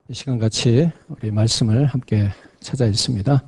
이 시간 같이 우리 말씀을 함께 찾아 읽습니다.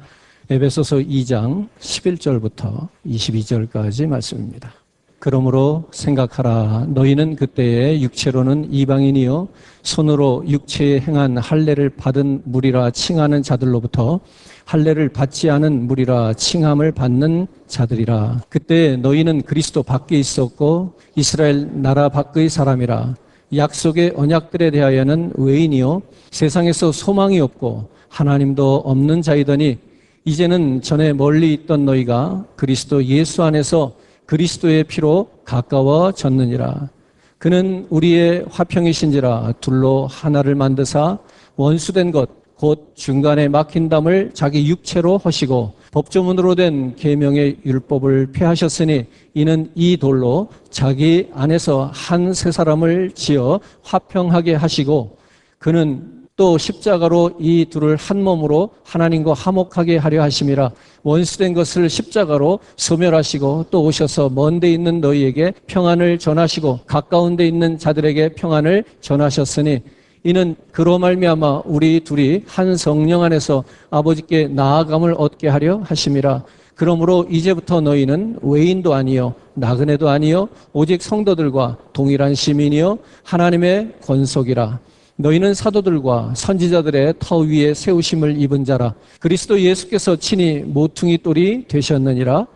에베소서 2장 11절부터 22절까지 말씀입니다. 그러므로 생각하라. 너희는 그때에 육체로는 이방인이요 손으로 육체에 행한 할례를 받은 무리라 칭하는 자들로부터 할례를 받지 않은 무리라 칭함을 받는 자들이라. 그때 너희는 그리스도 밖에 있었고 이스라엘 나라 밖의 사람이라. 약속의 언약들에 대하여는 외인이요 세상에서 소망이 없고 하나님도 없는 자이더니 이제는 전에 멀리 있던 너희가 그리스도 예수 안에서 그리스도의 피로 가까워졌느니라. 그는 우리의 화평이신지라 둘로 하나를 만드사 원수된 것 곧 중간에 막힌 담을 자기 육체로 허시고 법조문으로 된 계명의 율법을 폐하셨으니 이는 이 돌로 자기 안에서 한 세 사람을 지어 화평하게 하시고 그는 또 십자가로 이 둘을 한 몸으로 하나님과 화목하게 하려 하심이라. 원수된 것을 십자가로 소멸하시고 또 오셔서 먼 데 있는 너희에게 평안을 전하시고 가까운 데 있는 자들에게 평안을 전하셨으니 이는 그로 말미암아 우리 둘이 한 성령 안에서 아버지께 나아감을 얻게 하려 하심이라. 그러므로 이제부터 너희는 외인도 아니요 나그네도 아니요 오직 성도들과 동일한 시민이요 하나님의 권속이라. 너희는 사도들과 선지자들의 터 위에 세우심을 입은 자라. 그리스도 예수께서 친히 모퉁이 돌이 되셨느니라.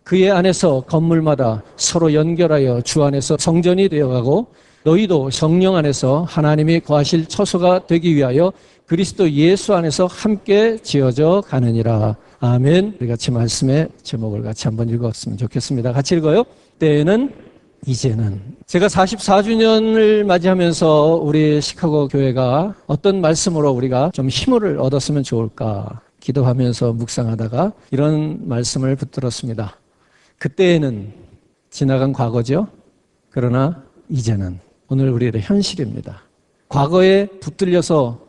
그의 안에서 건물마다 서로 연결하여 주 안에서 성전이 되어가고 너희도 성령 안에서 하나님이 거하실 처소가 되기 위하여 그리스도 예수 안에서 함께 지어져 가느니라. 아멘. 우리 같이 말씀의 제목을 같이 한번 읽었으면 좋겠습니다. 같이 읽어요. 때에는 이제는. 제가 44주년을 맞이하면서 우리 시카고 교회가 어떤 말씀으로 우리가 좀 힘을 얻었으면 좋을까 기도하면서 묵상하다가 이런 말씀을 붙들었습니다. 그때에는 지나간 과거죠. 그러나 이제는 오늘 우리의 현실입니다. 과거에 붙들려서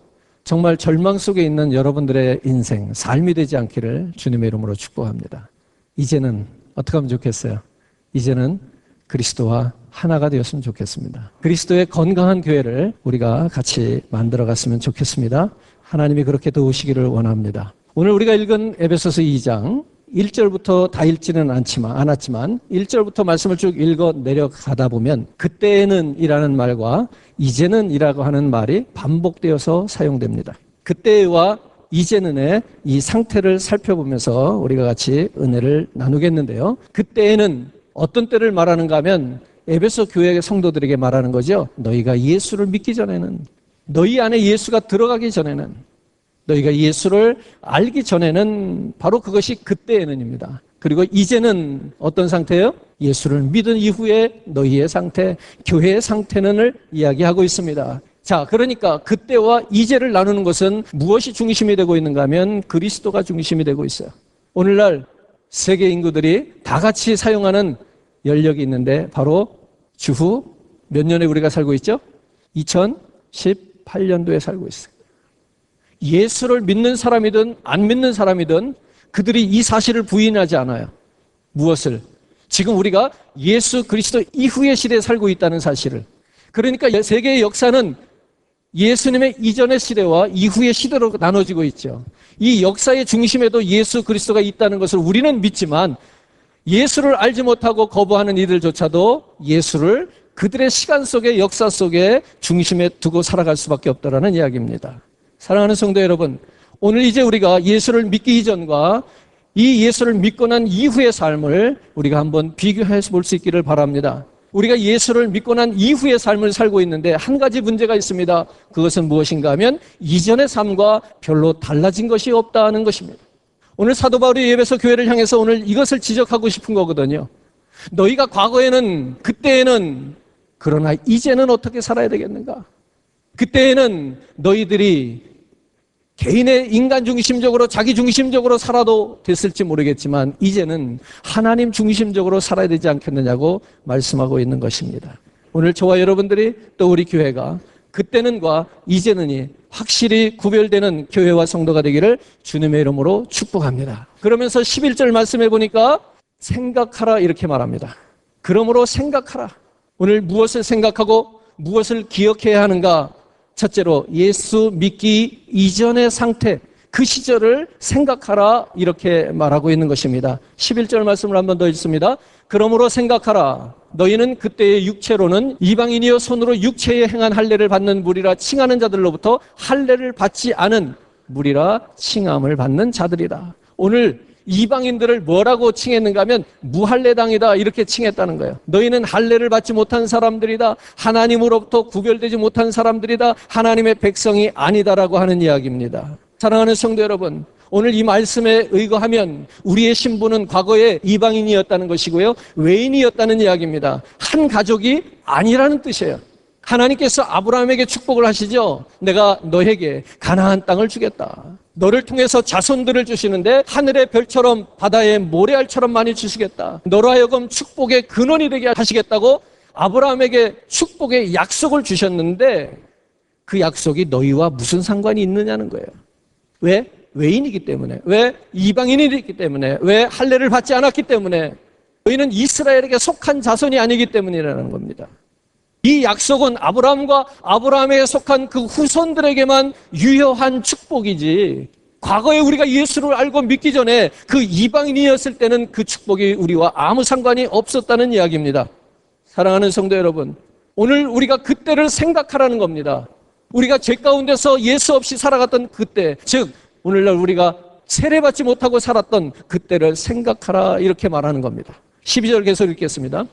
정말 절망 속에 있는 여러분들의 인생, 삶이 되지 않기를 주님의 이름으로 축복합니다. 이제는 어떻게 하면 좋겠어요? 이제는 그리스도와 하나가 되었으면 좋겠습니다. 그리스도의 건강한 교회를 우리가 같이 만들어갔으면 좋겠습니다. 하나님이 그렇게 도우시기를 원합니다. 오늘 우리가 읽은 에베소서 2장 1절부터 다 읽지는 않았지만 1절부터 말씀을 쭉 읽어 내려가다 보면 그때에는 이라는 말과 이제는 이라고 하는 말이 반복되어서 사용됩니다. 그때와 이제는의 이 상태를 살펴보면서 우리가 같이 은혜를 나누겠는데요. 그때에는 어떤 때를 말하는가 하면 에베소 교회 성도들에게 말하는 거죠. 너희가 예수를 믿기 전에는, 너희 안에 예수가 들어가기 전에는, 너희가 예수를 알기 전에는 바로 그것이 그때에는입니다. 그리고 이제는 어떤 상태예요? 예수를 믿은 이후에 너희의 상태, 교회의 상태는을 이야기하고 있습니다. 자, 그러니까 그때와 이제를 나누는 것은 무엇이 중심이 되고 있는가 하면 그리스도가 중심이 되고 있어요. 오늘날 세계 인구들이 다 같이 사용하는 연력이 있는데 바로 주후 몇 년에 우리가 살고 있죠? 2018년도에 살고 있어요. 예수를 믿는 사람이든 안 믿는 사람이든 그들이 이 사실을 부인하지 않아요. 무엇을? 지금 우리가 예수 그리스도 이후의 시대에 살고 있다는 사실을. 그러니까 세계의 역사는 예수님의 이전의 시대와 이후의 시대로 나눠지고 있죠. 이 역사의 중심에도 예수 그리스도가 있다는 것을 우리는 믿지만 예수를 알지 못하고 거부하는 이들조차도 예수를 그들의 시간 속에 역사 속에 중심에 두고 살아갈 수밖에 없다라는 이야기입니다. 사랑하는 성도 여러분, 오늘 이제 우리가 예수를 믿기 이전과 이 예수를 믿고 난 이후의 삶을 우리가 한번 비교해서 볼 수 있기를 바랍니다. 우리가 예수를 믿고 난 이후의 삶을 살고 있는데 한 가지 문제가 있습니다. 그것은 무엇인가 하면 이전의 삶과 별로 달라진 것이 없다는 것입니다. 오늘 사도 바울이 에베소 교회를 향해서 오늘 이것을 지적하고 싶은 거거든요. 너희가 과거에는, 그때에는, 그러나 이제는 어떻게 살아야 되겠는가? 그때에는 너희들이 개인의 인간 중심적으로 자기 중심적으로 살아도 됐을지 모르겠지만 이제는 하나님 중심적으로 살아야 되지 않겠느냐고 말씀하고 있는 것입니다. 오늘 저와 여러분들이 또 우리 교회가 그때는과 이제는이 확실히 구별되는 교회와 성도가 되기를 주님의 이름으로 축복합니다. 그러면서 11절 말씀해 보니까 생각하라 이렇게 말합니다. 그러므로 생각하라. 오늘 무엇을 생각하고 무엇을 기억해야 하는가? 첫째로 예수 믿기 이전의 상태, 그 시절을 생각하라 이렇게 말하고 있는 것입니다. 11절 말씀을 한 번 더 읽습니다. 그러므로 생각하라. 너희는 그때의 육체로는 이방인이여 손으로 육체에 행한 할례를 받는 무리라 칭하는 자들로부터 할례를 받지 않은 무리라 칭함을 받는 자들이라. 오늘 이방인들을 뭐라고 칭했는가 하면 무할례당이다 이렇게 칭했다는 거예요. 너희는 할례를 받지 못한 사람들이다. 하나님으로부터 구별되지 못한 사람들이다. 하나님의 백성이 아니다라고 하는 이야기입니다. 사랑하는 성도 여러분, 오늘 이 말씀에 의거하면 우리의 신분은 과거에 이방인이었다는 것이고요, 외인이었다는 이야기입니다. 한 가족이 아니라는 뜻이에요. 하나님께서 아브라함에게 축복을 하시죠. 내가 너에게 가나안 땅을 주겠다. 너를 통해서 자손들을 주시는데 하늘의 별처럼 바다의 모래알처럼 많이 주시겠다. 너로 하여금 축복의 근원이 되게 하시겠다고 아브라함에게 축복의 약속을 주셨는데 그 약속이 너희와 무슨 상관이 있느냐는 거예요. 왜? 외인이기 때문에. 왜? 이방인이기 때문에. 왜? 할례를 받지 않았기 때문에. 너희는 이스라엘에게 속한 자손이 아니기 때문이라는 겁니다. 이 약속은 아브라함과 아브라함에게 속한 그 후손들에게만 유효한 축복이지, 과거에 우리가 예수를 알고 믿기 전에 그 이방인이었을 때는 그 축복이 우리와 아무 상관이 없었다는 이야기입니다. 사랑하는 성도 여러분, 오늘 우리가 그때를 생각하라는 겁니다. 우리가 죄 가운데서 예수 없이 살아갔던 그때, 즉 오늘날 우리가 세례받지 못하고 살았던 그때를 생각하라 이렇게 말하는 겁니다. 12절 계속 읽겠습니다.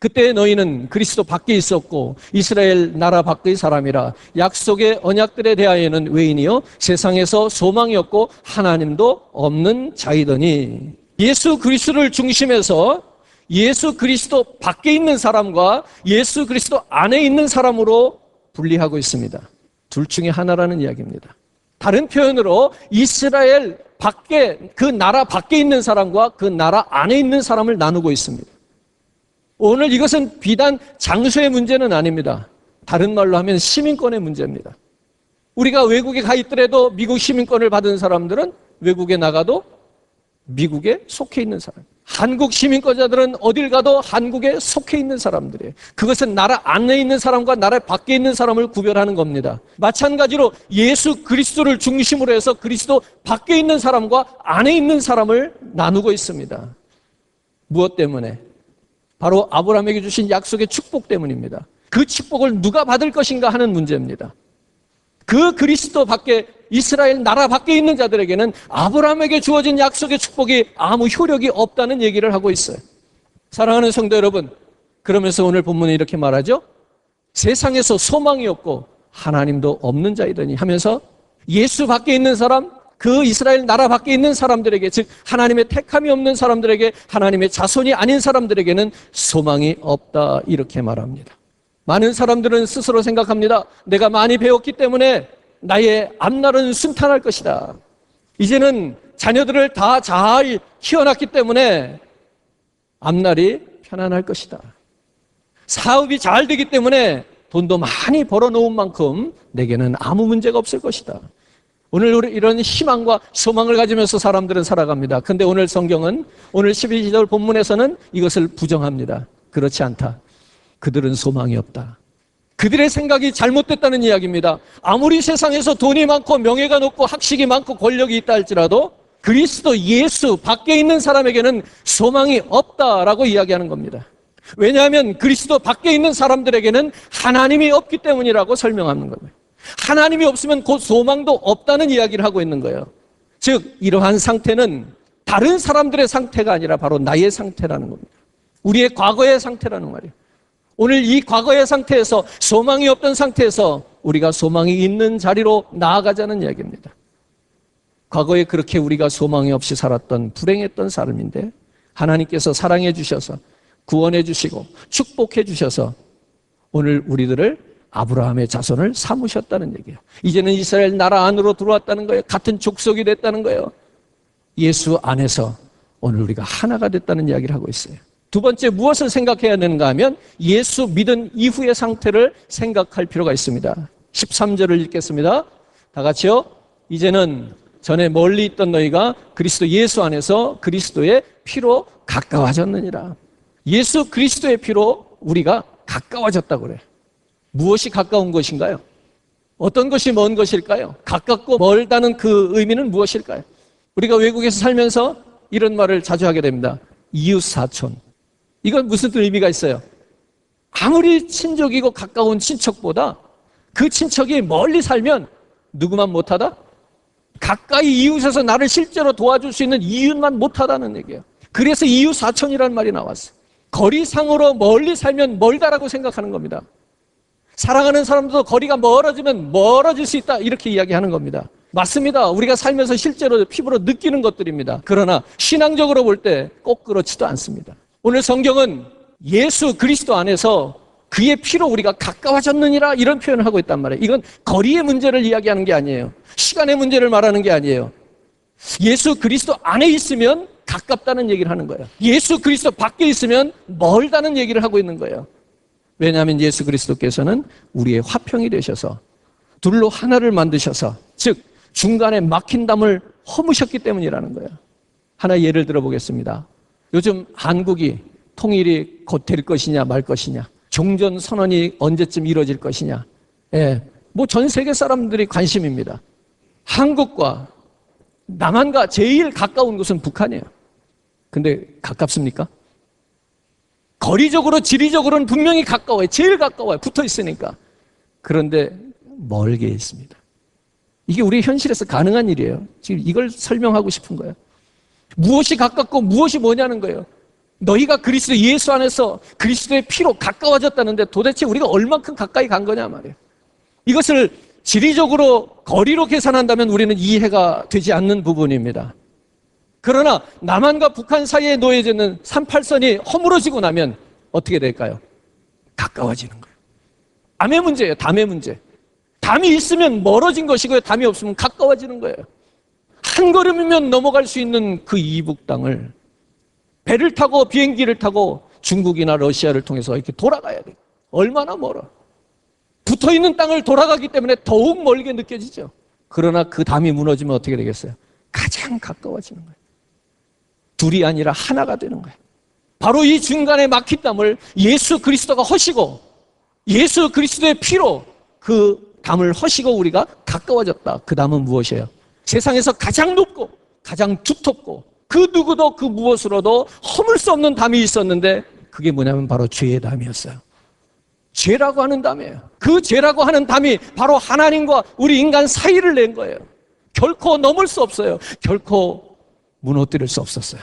그때 너희는 그리스도 밖에 있었고 이스라엘 나라 밖의 사람이라 약속의 언약들에 대하여는 외인이요 세상에서 소망이 없고 하나님도 없는 자이더니, 예수 그리스도를 중심해서 예수 그리스도 밖에 있는 사람과 예수 그리스도 안에 있는 사람으로 분리하고 있습니다. 둘 중에 하나라는 이야기입니다. 다른 표현으로 이스라엘 밖에, 그 나라 밖에 있는 사람과 그 나라 안에 있는 사람을 나누고 있습니다. 오늘 이것은 비단 장소의 문제는 아닙니다. 다른 말로 하면 시민권의 문제입니다. 우리가 외국에 가 있더라도 미국 시민권을 받은 사람들은 외국에 나가도 미국에 속해 있는 사람, 한국 시민권자들은 어딜 가도 한국에 속해 있는 사람들이에요. 그것은 나라 안에 있는 사람과 나라 밖에 있는 사람을 구별하는 겁니다. 마찬가지로 예수 그리스도를 중심으로 해서 그리스도 밖에 있는 사람과 안에 있는 사람을 나누고 있습니다. 무엇 때문에? 바로 아브라함에게 주신 약속의 축복 때문입니다. 그 축복을 누가 받을 것인가 하는 문제입니다. 그 그리스도 밖에, 이스라엘 나라 밖에 있는 자들에게는 아브라함에게 주어진 약속의 축복이 아무 효력이 없다는 얘기를 하고 있어요. 사랑하는 성도 여러분, 그러면서 오늘 본문에 이렇게 말하죠. 세상에서 소망이 없고 하나님도 없는 자이더니 하면서 예수 밖에 있는 사람, 그 이스라엘 나라 밖에 있는 사람들에게, 즉 하나님의 택함이 없는 사람들에게, 하나님의 자손이 아닌 사람들에게는 소망이 없다 이렇게 말합니다. 많은 사람들은 스스로 생각합니다. 내가 많이 배웠기 때문에 나의 앞날은 순탄할 것이다. 이제는 자녀들을 다 잘 키워놨기 때문에 앞날이 편안할 것이다. 사업이 잘 되기 때문에 돈도 많이 벌어놓은 만큼 내게는 아무 문제가 없을 것이다. 오늘 우리 이런 희망과 소망을 가지면서 사람들은 살아갑니다. 근데 오늘 성경은, 오늘 12절 본문에서는 이것을 부정합니다. 그렇지 않다. 그들은 소망이 없다. 그들의 생각이 잘못됐다는 이야기입니다. 아무리 세상에서 돈이 많고 명예가 높고 학식이 많고 권력이 있다 할지라도 그리스도 예수 밖에 있는 사람에게는 소망이 없다라고 이야기하는 겁니다. 왜냐하면 그리스도 밖에 있는 사람들에게는 하나님이 없기 때문이라고 설명하는 겁니다. 하나님이 없으면 곧 소망도 없다는 이야기를 하고 있는 거예요. 즉 이러한 상태는 다른 사람들의 상태가 아니라 바로 나의 상태라는 겁니다. 우리의 과거의 상태라는 말이에요. 오늘 이 과거의 상태에서, 소망이 없던 상태에서 우리가 소망이 있는 자리로 나아가자는 이야기입니다. 과거에 그렇게 우리가 소망이 없이 살았던 불행했던 삶인데 하나님께서 사랑해 주셔서 구원해 주시고 축복해 주셔서 오늘 우리들을 아브라함의 자손을 삼으셨다는 얘기예요. 이제는 이스라엘 나라 안으로 들어왔다는 거예요. 같은 족속이 됐다는 거예요. 예수 안에서 오늘 우리가 하나가 됐다는 이야기를 하고 있어요. 두 번째, 무엇을 생각해야 되는가 하면 예수 믿은 이후의 상태를 생각할 필요가 있습니다. 13절을 읽겠습니다. 다 같이요. 이제는 전에 멀리 있던 너희가 그리스도 예수 안에서 그리스도의 피로 가까워졌느니라. 예수 그리스도의 피로 우리가 가까워졌다고 그래요. 무엇이 가까운 것인가요? 어떤 것이 먼 것일까요? 가깝고 멀다는 그 의미는 무엇일까요? 우리가 외국에서 살면서 이런 말을 자주 하게 됩니다. 이웃사촌. 이건 무슨 의미가 있어요? 아무리 친족이고 가까운 친척보다 그 친척이 멀리 살면 누구만 못하다? 가까이 이웃에서 나를 실제로 도와줄 수 있는 이웃만 못하다는 얘기예요. 그래서 이웃사촌이라는 말이 나왔어요. 거리상으로 멀리 살면 멀다라고 생각하는 겁니다. 사랑하는 사람도 거리가 멀어지면 멀어질 수 있다, 이렇게 이야기하는 겁니다. 맞습니다. 우리가 살면서 실제로 피부로 느끼는 것들입니다. 그러나 신앙적으로 볼 때 꼭 그렇지도 않습니다. 오늘 성경은 예수 그리스도 안에서 그의 피로 우리가 가까워졌느니라, 이런 표현을 하고 있단 말이에요. 이건 거리의 문제를 이야기하는 게 아니에요. 시간의 문제를 말하는 게 아니에요. 예수 그리스도 안에 있으면 가깝다는 얘기를 하는 거예요. 예수 그리스도 밖에 있으면 멀다는 얘기를 하고 있는 거예요. 왜냐하면 예수 그리스도께서는 우리의 화평이 되셔서 둘로 하나를 만드셔서, 즉 중간에 막힌 담을 허무셨기 때문이라는 거예요. 하나 예를 들어보겠습니다. 요즘 한국이 통일이 곧 될 것이냐 말 것이냐, 종전 선언이 언제쯤 이루어질 것이냐, 뭐 전 세계 사람들이 관심입니다. 한국과 남한과 제일 가까운 곳은 북한이에요. 근데 가깝습니까? 거리적으로 지리적으로는 분명히 가까워요. 제일 가까워요. 붙어 있으니까. 그런데 멀게 있습니다. 이게 우리 현실에서 가능한 일이에요. 지금 이걸 설명하고 싶은 거예요. 무엇이 가깝고 무엇이 뭐냐는 거예요. 너희가 그리스도 예수 안에서 그리스도의 피로 가까워졌다는데 도대체 우리가 얼만큼 가까이 간 거냐 말이에요. 이것을 지리적으로 거리로 계산한다면 우리는 이해가 되지 않는 부분입니다. 그러나 남한과 북한 사이에 놓여져 있는 38선이 허물어지고 나면 어떻게 될까요? 가까워지는 거예요. 담의 문제예요. 담의 문제. 담이 있으면 멀어진 것이고요. 담이 없으면 가까워지는 거예요. 한 걸음이면 넘어갈 수 있는 그 이북 땅을 배를 타고 비행기를 타고 중국이나 러시아를 통해서 이렇게 돌아가야 돼요. 얼마나 멀어. 붙어있는 땅을 돌아가기 때문에 더욱 멀게 느껴지죠. 그러나 그 담이 무너지면 어떻게 되겠어요? 가장 가까워지는 거예요. 둘이 아니라 하나가 되는 거예요. 바로 이 중간에 막힌 담을 예수 그리스도가 허시고 예수 그리스도의 피로 그 담을 허시고 우리가 가까워졌다. 그 담은 무엇이에요? 세상에서 가장 높고 가장 두텁고 그 누구도 그 무엇으로도 허물 수 없는 담이 있었는데 그게 뭐냐면 바로 죄의 담이었어요. 죄라고 하는 담이에요. 그 죄라고 하는 담이 바로 하나님과 우리 인간 사이를 낸 거예요. 결코 넘을 수 없어요. 결코 무너뜨릴 수 없었어요.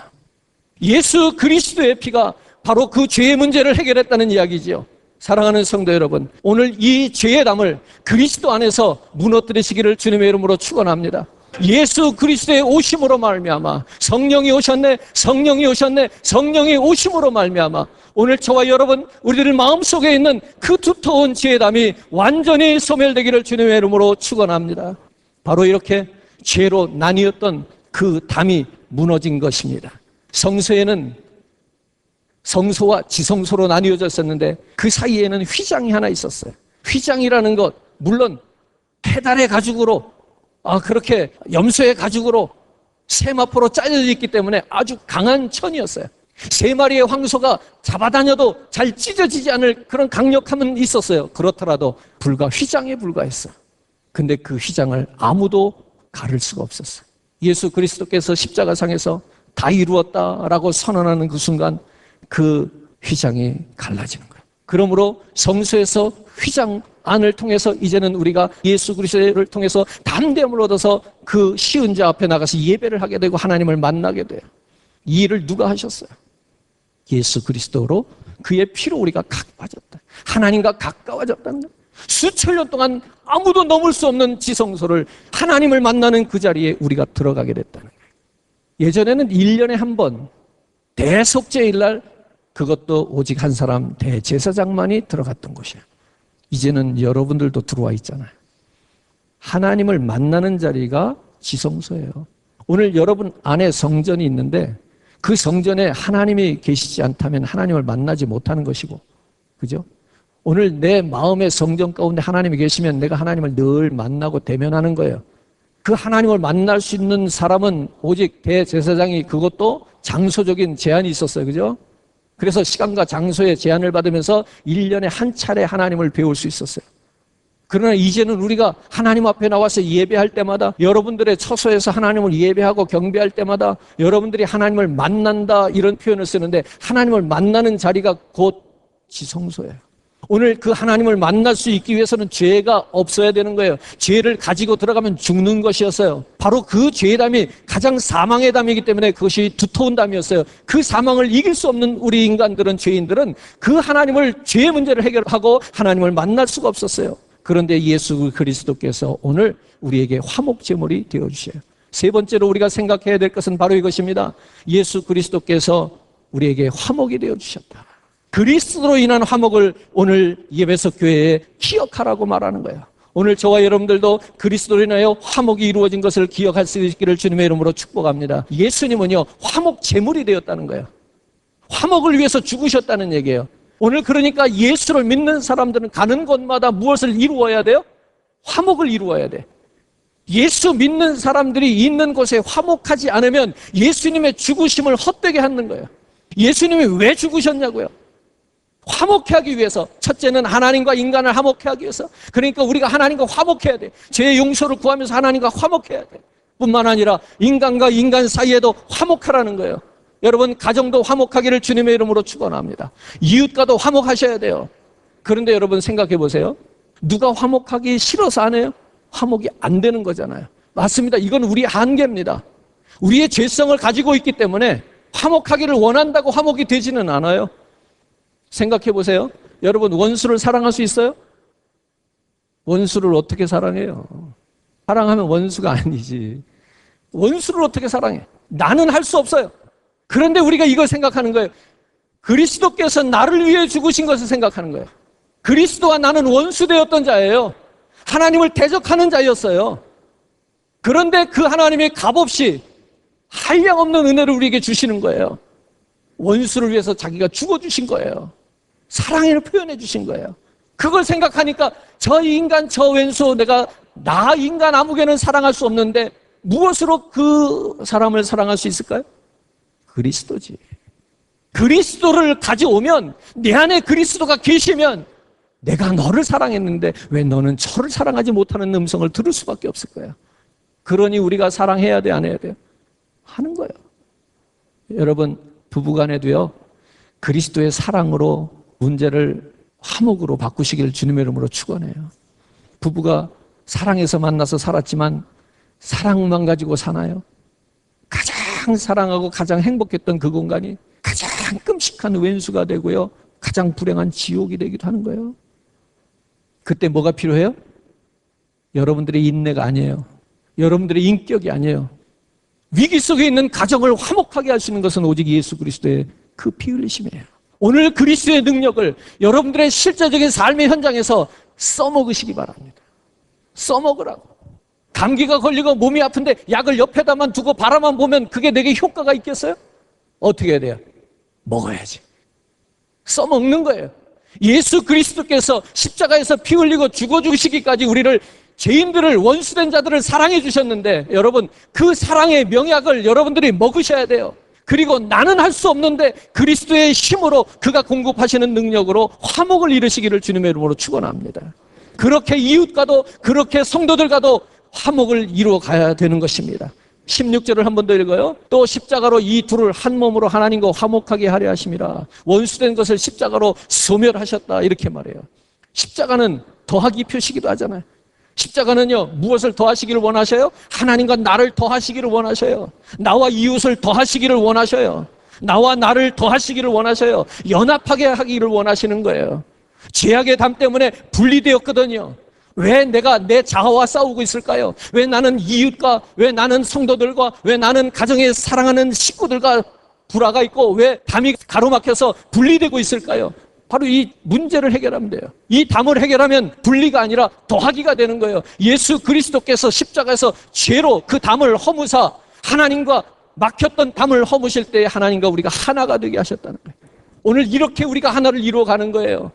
예수 그리스도의 피가 바로 그 죄의 문제를 해결했다는 이야기지요. 사랑하는 성도 여러분, 오늘 이 죄의 담을 그리스도 안에서 무너뜨리시기를 주님의 이름으로 축원합니다. 예수 그리스도의 오심으로 말미암아 성령이 오셨네, 성령이 오셨네, 성령이 오심으로 말미암아 오늘 저와 여러분, 우리들 마음속에 있는 그 두터운 죄의 담이 완전히 소멸되기를 주님의 이름으로 축원합니다. 바로 이렇게 죄로 나뉘었던 그 담이 무너진 것입니다. 성소에는 성소와 지성소로 나뉘어졌었는데 그 사이에는 휘장이 하나 있었어요. 휘장이라는 것, 물론 페달의 가죽으로 그렇게 염소의 가죽으로 세마포로 짜여져 있기 때문에 아주 강한 천이었어요. 세 마리의 황소가 잡아다녀도 잘 찢어지지 않을 그런 강력함은 있었어요. 그렇더라도 불과 휘장에 불과했어요. 근데 그 휘장을 아무도 가를 수가 없었어요. 예수 그리스도께서 십자가상에서 다 이루었다라고 선언하는 그 순간 그 휘장이 갈라지는 거예요. 그러므로 성소에서 휘장 안을 통해서 이제는 우리가 예수 그리스도를 통해서 담대함을 얻어서 그 시은 자 앞에 나가서 예배를 하게 되고 하나님을 만나게 돼요. 이 일을 누가 하셨어요? 예수 그리스도로 그의 피로 우리가 가까워졌다. 하나님과 가까워졌다는 거예요. 수천 년 동안 아무도 넘을 수 없는 지성소를 하나님을 만나는 그 자리에 우리가 들어가게 됐다는 거예요. 예전에는 1년에 한 번 대속죄일 날 그것도 오직 한 사람 대제사장만이 들어갔던 곳이에요. 이제는 여러분들도 들어와 있잖아요. 하나님을 만나는 자리가 지성소예요. 오늘 여러분 안에 성전이 있는데 그 성전에 하나님이 계시지 않다면 하나님을 만나지 못하는 것이고, 그죠? 오늘 내 마음의 성전 가운데 하나님이 계시면 내가 하나님을 늘 만나고 대면하는 거예요. 그 하나님을 만날 수 있는 사람은 오직 대제사장이, 그것도 장소적인 제한이 있었어요. 그죠? 그래서 시간과 장소의 제한을 받으면서 1년에 한 차례 하나님을 배울 수 있었어요. 그러나 이제는 우리가 하나님 앞에 나와서 예배할 때마다, 여러분들의 처소에서 하나님을 예배하고 경배할 때마다 여러분들이 하나님을 만난다 이런 표현을 쓰는데, 하나님을 만나는 자리가 곧 지성소예요. 오늘 그 하나님을 만날 수 있기 위해서는 죄가 없어야 되는 거예요. 죄를 가지고 들어가면 죽는 것이었어요. 바로 그 죄의 담이 가장 사망의 담이기 때문에 그것이 두터운 담이었어요. 그 사망을 이길 수 없는 우리 인간들은, 죄인들은 그 하나님을, 죄의 문제를 해결하고 하나님을 만날 수가 없었어요. 그런데 예수 그리스도께서 오늘 우리에게 화목제물이 되어주셔요. 세 번째로 우리가 생각해야 될 것은 바로 이것입니다. 예수 그리스도께서 우리에게 화목이 되어주셨다. 그리스도로 인한 화목을 오늘 예배석 교회에 기억하라고 말하는 거예요. 오늘 저와 여러분들도 그리스도로 인하여 화목이 이루어진 것을 기억할 수 있기를 주님의 이름으로 축복합니다. 예수님은요, 화목 제물이 되었다는 거예요. 화목을 위해서 죽으셨다는 얘기예요. 오늘 그러니까 예수를 믿는 사람들은 가는 곳마다 무엇을 이루어야 돼요? 화목을 이루어야 돼. 예수 믿는 사람들이 있는 곳에 화목하지 않으면 예수님의 죽으심을 헛되게 하는 거예요. 예수님이 왜 죽으셨냐고요? 화목해 하기 위해서. 첫째는 하나님과 인간을 화목해 하기 위해서. 그러니까 우리가 하나님과 화목해야 돼. 죄의 용서를 구하면서 하나님과 화목해야 돼. 뿐만 아니라 인간과 인간 사이에도 화목하라는 거예요. 여러분, 가정도 화목하기를 주님의 이름으로 축원합니다. 이웃과도 화목하셔야 돼요. 그런데 여러분 생각해 보세요. 누가 화목하기 싫어서 안 해요? 화목이 안 되는 거잖아요. 맞습니다. 이건 우리 한계입니다. 우리의 죄성을 가지고 있기 때문에 화목하기를 원한다고 화목이 되지는 않아요. 생각해 보세요. 여러분, 원수를 사랑할 수 있어요? 원수를 어떻게 사랑해요? 사랑하면 원수가 아니지. 원수를 어떻게 사랑해? 나는 할 수 없어요. 그런데 우리가 이걸 생각하는 거예요. 그리스도께서 나를 위해 죽으신 것을 생각하는 거예요. 그리스도와 나는 원수되었던 자예요. 하나님을 대적하는 자였어요. 그런데 그 하나님의 값없이 한량없는 은혜를 우리에게 주시는 거예요. 원수를 위해서 자기가 죽어주신 거예요. 사랑을 표현해 주신 거예요. 그걸 생각하니까 저 인간, 저 왼수, 나 인간 아무개는 사랑할 수 없는데 무엇으로 그 사람을 사랑할 수 있을까요? 그리스도지. 그리스도를 가져오면, 내 안에 그리스도가 계시면 내가 너를 사랑했는데 왜 너는 저를 사랑하지 못하는 음성을 들을 수밖에 없을 거야. 그러니 우리가 사랑해야 돼, 안 해야 돼요? 하는 거예요. 여러분, 부부간에도요, 그리스도의 사랑으로 문제를 화목으로 바꾸시기를 주님의 이름으로 축원해요. 부부가 사랑해서 만나서 살았지만 사랑만 가지고 사나요? 가장 사랑하고 가장 행복했던 그 공간이 가장 끔찍한 왼수가 되고요, 가장 불행한 지옥이 되기도 하는 거예요. 그때 뭐가 필요해요? 여러분들의 인내가 아니에요. 여러분들의 인격이 아니에요. 위기 속에 있는 가정을 화목하게 할 수 있는 것은 오직 예수 그리스도의 그 피 흘리심이에요. 오늘 그리스도의 능력을 여러분들의 실제적인 삶의 현장에서 써먹으시기 바랍니다. 써먹으라고. 감기가 걸리고 몸이 아픈데 약을 옆에다만 두고 바라만 보면 그게 내게 효과가 있겠어요? 어떻게 해야 돼요? 먹어야지. 써먹는 거예요. 예수 그리스도께서 십자가에서 피 흘리고 죽어주시기까지 우리를, 죄인들을, 원수된 자들을 사랑해 주셨는데, 여러분, 그 사랑의 명약을 여러분들이 먹으셔야 돼요. 그리고 나는 할 수 없는데 그리스도의 힘으로, 그가 공급하시는 능력으로 화목을 이루시기를 주님의 이름으로 축원합니다. 그렇게 이웃과도, 그렇게 성도들과도 화목을 이루어 가야 되는 것입니다. 16절을 한 번 더 읽어요. 또 십자가로 이 둘을 한 몸으로 하나님과 화목하게 하려 하심이라. 원수된 것을 십자가로 소멸하셨다, 이렇게 말해요. 십자가는 더하기 표시기도 하잖아요. 십자가는요, 무엇을 더하시기를 원하셔요? 하나님과 나를 더하시기를 원하셔요. 나와 이웃을 더하시기를 원하셔요. 나와 나를 더하시기를 원하셔요. 연합하게 하기를 원하시는 거예요. 죄악의 담 때문에 분리되었거든요. 왜 내가 내 자아와 싸우고 있을까요? 왜 나는 이웃과, 왜 나는 성도들과, 왜 나는 가정에 사랑하는 식구들과 불화가 있고, 왜 담이 가로막혀서 분리되고 있을까요? 바로 이 문제를 해결하면 돼요. 이 담을 해결하면 분리가 아니라 더하기가 되는 거예요. 예수 그리스도께서 십자가에서 죄로 그 담을 허무사 하나님과 막혔던 담을 허무실 때 하나님과 우리가 하나가 되게 하셨다는 거예요. 오늘 이렇게 우리가 하나를 이루어가는 거예요.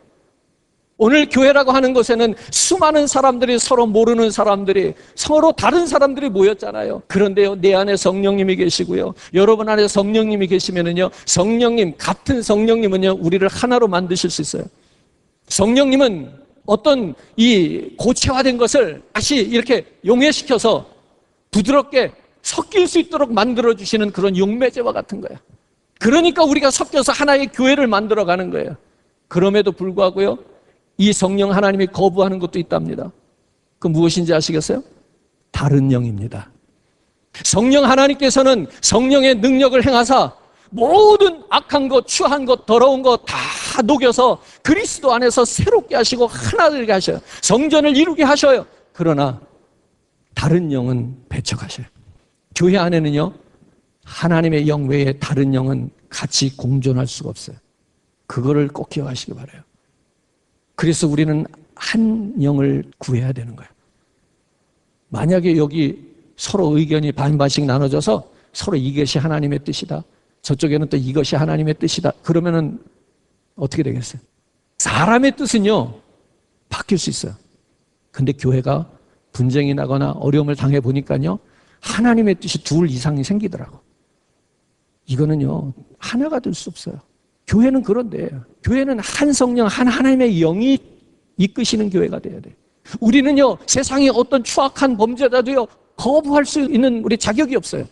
오늘 교회라고 하는 곳에는 수많은 사람들이, 서로 모르는 사람들이, 서로 다른 사람들이 모였잖아요. 그런데요, 내 안에 성령님이 계시고요, 여러분 안에 성령님이 계시면은요, 성령님, 같은 성령님은요, 우리를 하나로 만드실 수 있어요. 성령님은 어떤 이 고체화된 것을 다시 이렇게 용해시켜서 부드럽게 섞일 수 있도록 만들어주시는 그런 용매제와 같은 거예요. 그러니까 우리가 섞여서 하나의 교회를 만들어가는 거예요. 그럼에도 불구하고요, 이 성령 하나님이 거부하는 것도 있답니다. 그 무엇인지 아시겠어요? 다른 영입니다. 성령 하나님께서는 성령의 능력을 행하사 모든 악한 것, 추한 것, 더러운 것 다 녹여서 그리스도 안에서 새롭게 하시고 하나 되게 하셔요. 성전을 이루게 하셔요. 그러나 다른 영은 배척하셔요. 교회 안에는요, 하나님의 영 외에 다른 영은 같이 공존할 수가 없어요. 그거를 꼭 기억하시기 바라요. 그래서 우리는 한 영을 구해야 되는 거예요. 만약에 여기 서로 의견이 반반씩 나눠져서 서로 이것이 하나님의 뜻이다, 저쪽에는 또 이것이 하나님의 뜻이다, 그러면은 어떻게 되겠어요? 사람의 뜻은요, 바뀔 수 있어요. 근데 교회가 분쟁이 나거나 어려움을 당해 보니까요, 하나님의 뜻이 둘 이상이 생기더라고. 이거는요, 하나가 될 수 없어요. 교회는 그런데, 교회는 한 성령, 한 하나님의 영이 이끄시는 교회가 돼야 돼요. 우리는요, 세상의 어떤 추악한 범죄자도요, 거부할 수 있는 우리 자격이 없어요.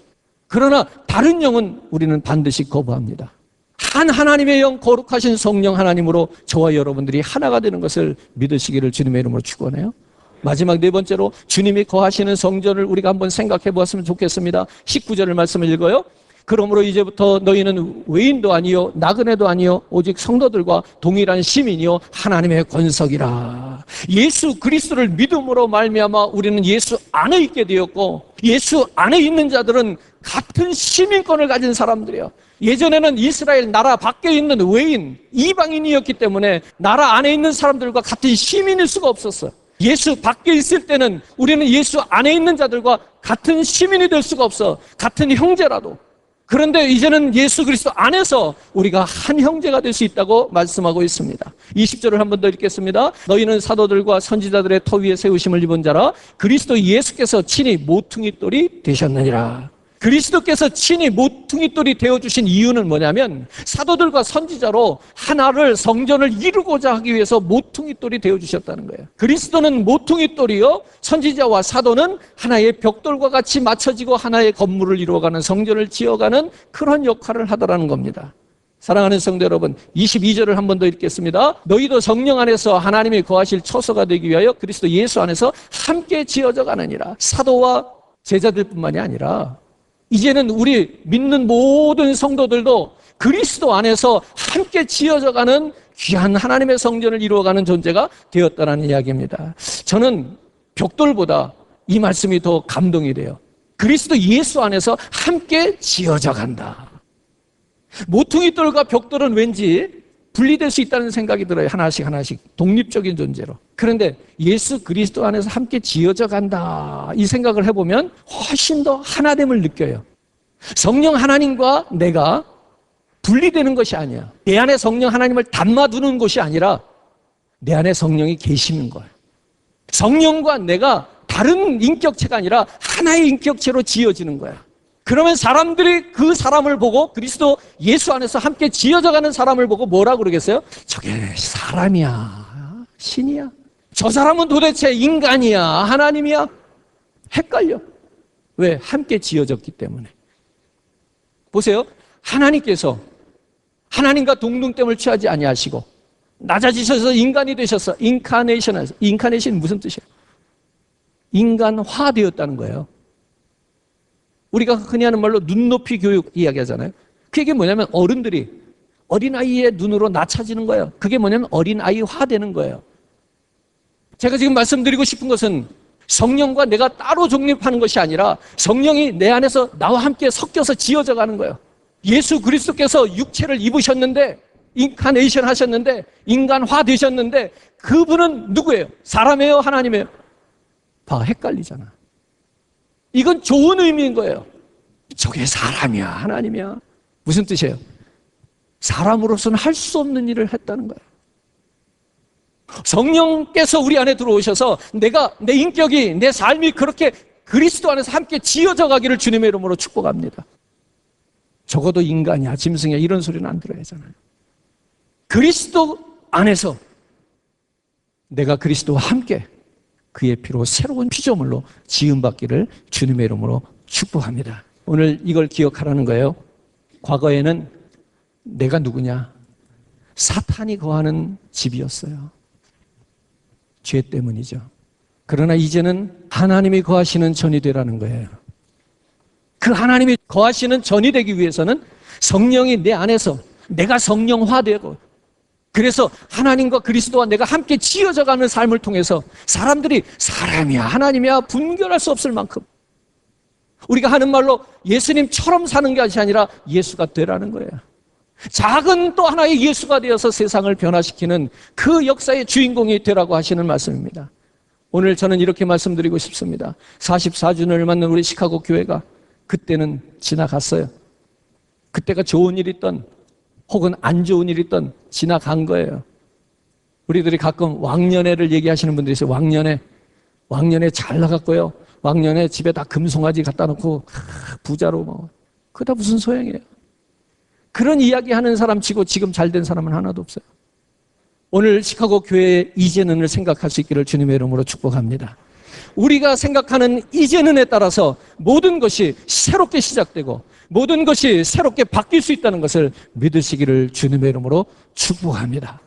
그러나 다른 영은 우리는 반드시 거부합니다. 한 하나님의 영, 거룩하신 성령 하나님으로 저와 여러분들이 하나가 되는 것을 믿으시기를 주님의 이름으로 축원해요. 마지막 네 번째로 주님이 거하시는 성전을 우리가 한번 생각해 보았으면 좋겠습니다. 19절을 말씀을 읽어요. 그러므로 이제부터 너희는 외인도 아니요 나그네도 아니요 오직 성도들과 동일한 시민이요 하나님의 권석이라. 예수 그리스도를 믿음으로 말미암아 우리는 예수 안에 있게 되었고, 예수 안에 있는 자들은 같은 시민권을 가진 사람들이에요. 예전에는 이스라엘 나라 밖에 있는 외인, 이방인이었기 때문에 나라 안에 있는 사람들과 같은 시민일 수가 없었어요. 예수 밖에 있을 때는 우리는 예수 안에 있는 자들과 같은 시민이 될 수가 없어. 같은 형제라도. 그런데 이제는 예수 그리스도 안에서 우리가 한 형제가 될 수 있다고 말씀하고 있습니다. 20절을 한 번 더 읽겠습니다. 너희는 사도들과 선지자들의 터 위에 세우심을 입은 자라 그리스도 예수께서 친히 모퉁이돌이 되셨느니라. 그리스도께서 친히 모퉁이돌이 되어주신 이유는 뭐냐면, 사도들과 선지자로 하나를, 성전을 이루고자 하기 위해서 모퉁이돌이 되어주셨다는 거예요. 그리스도는 모퉁이돌이요, 선지자와 사도는 하나의 벽돌과 같이 맞춰지고 하나의 건물을 이루어가는, 성전을 지어가는 그런 역할을 하더라는 겁니다. 사랑하는 성도 여러분, 22절을 한 번 더 읽겠습니다. 너희도 성령 안에서 하나님이 거하실 처소가 되기 위하여 그리스도 예수 안에서 함께 지어져 가느니라. 사도와 제자들뿐만이 아니라 이제는 우리 믿는 모든 성도들도 그리스도 안에서 함께 지어져가는 귀한 하나님의 성전을 이루어가는 존재가 되었다는 이야기입니다. 저는 벽돌보다 이 말씀이 더 감동이 돼요. 그리스도 예수 안에서 함께 지어져 간다. 모퉁이돌과 벽돌은 왠지 분리될 수 있다는 생각이 들어요. 하나씩 하나씩 독립적인 존재로. 그런데 예수 그리스도 안에서 함께 지어져 간다, 이 생각을 해보면 훨씬 더 하나됨을 느껴요. 성령 하나님과 내가 분리되는 것이 아니야. 내 안에 성령 하나님을 담아두는 것이 아니라 내 안에 성령이 계시는 거예요. 성령과 내가 다른 인격체가 아니라 하나의 인격체로 지어지는 거야. 그러면 사람들이 그 사람을 보고, 그리스도 예수 안에서 함께 지어져가는 사람을 보고 뭐라고 그러겠어요? 저게 사람이야, 신이야? 저 사람은 도대체 인간이야, 하나님이야? 헷갈려. 왜? 함께 지어졌기 때문에. 보세요. 하나님께서 하나님과 동등됨을 취하지 아니하시고 낮아지셔서 인간이 되셔서 인카네이션 무슨 뜻이에요? 인간화 되었다는 거예요. 우리가 흔히 하는 말로 눈높이 교육 이야기하잖아요. 그게 뭐냐면 어른들이 어린아이의 눈으로 낮춰지는 거예요. 그게 뭐냐면 어린아이화 되는 거예요. 제가 지금 말씀드리고 싶은 것은 성령과 내가 따로 독립하는 것이 아니라 성령이 내 안에서 나와 함께 섞여서 지어져 가는 거예요. 예수 그리스도께서 육체를 입으셨는데, 인카네이션 하셨는데, 인간화 되셨는데, 그분은 누구예요? 사람이에요? 하나님이에요? 봐, 헷갈리잖아. 이건 좋은 의미인 거예요. 저게 사람이야, 하나님이야? 무슨 뜻이에요? 사람으로서는 할 수 없는 일을 했다는 거예요. 성령께서 우리 안에 들어오셔서 내 인격이, 내 삶이 그렇게 그리스도 안에서 함께 지어져 가기를 주님의 이름으로 축복합니다. 적어도 인간이야, 짐승이야, 이런 소리는 안 들어야 하잖아요. 그리스도 안에서 내가 그리스도와 함께 그의 피로 새로운 피조물로 지음받기를 주님의 이름으로 축복합니다. 오늘 이걸 기억하라는 거예요. 과거에는 내가 누구냐? 사탄이 거하는 집이었어요. 죄 때문이죠. 그러나 이제는 하나님이 거하시는 전이 되라는 거예요. 그 하나님이 거하시는 전이 되기 위해서는 성령이 내 안에서 내가 성령화되고, 그래서 하나님과 그리스도와 내가 함께 지어져가는 삶을 통해서 사람들이 사람이야 하나님이야 분별할 수 없을 만큼 우리가 하는 말로 예수님처럼 사는 것이 아니라 예수가 되라는 거예요. 작은 또 하나의 예수가 되어서 세상을 변화시키는 그 역사의 주인공이 되라고 하시는 말씀입니다. 오늘 저는 이렇게 말씀드리고 싶습니다. 44주년을 맞는 우리 시카고 교회가 그때는 지나갔어요. 그때가 좋은 일이 있던 혹은 안 좋은 일이 있던 지나간 거예요. 우리들이 가끔 왕년회를 얘기하시는 분들이 있어요. 왕년회 잘 나갔고요. 왕년회 집에 다 금송아지 갖다 놓고 부자로 뭐. 그거 다 무슨 소용이에요. 그런 이야기 하는 사람 치고 지금 잘된 사람은 하나도 없어요. 오늘 시카고 교회의 이제는을 생각할 수 있기를 주님의 이름으로 축복합니다. 우리가 생각하는 이제는에 따라서 모든 것이 새롭게 시작되고 모든 것이 새롭게 바뀔 수 있다는 것을 믿으시기를 주님의 이름으로 축복합니다.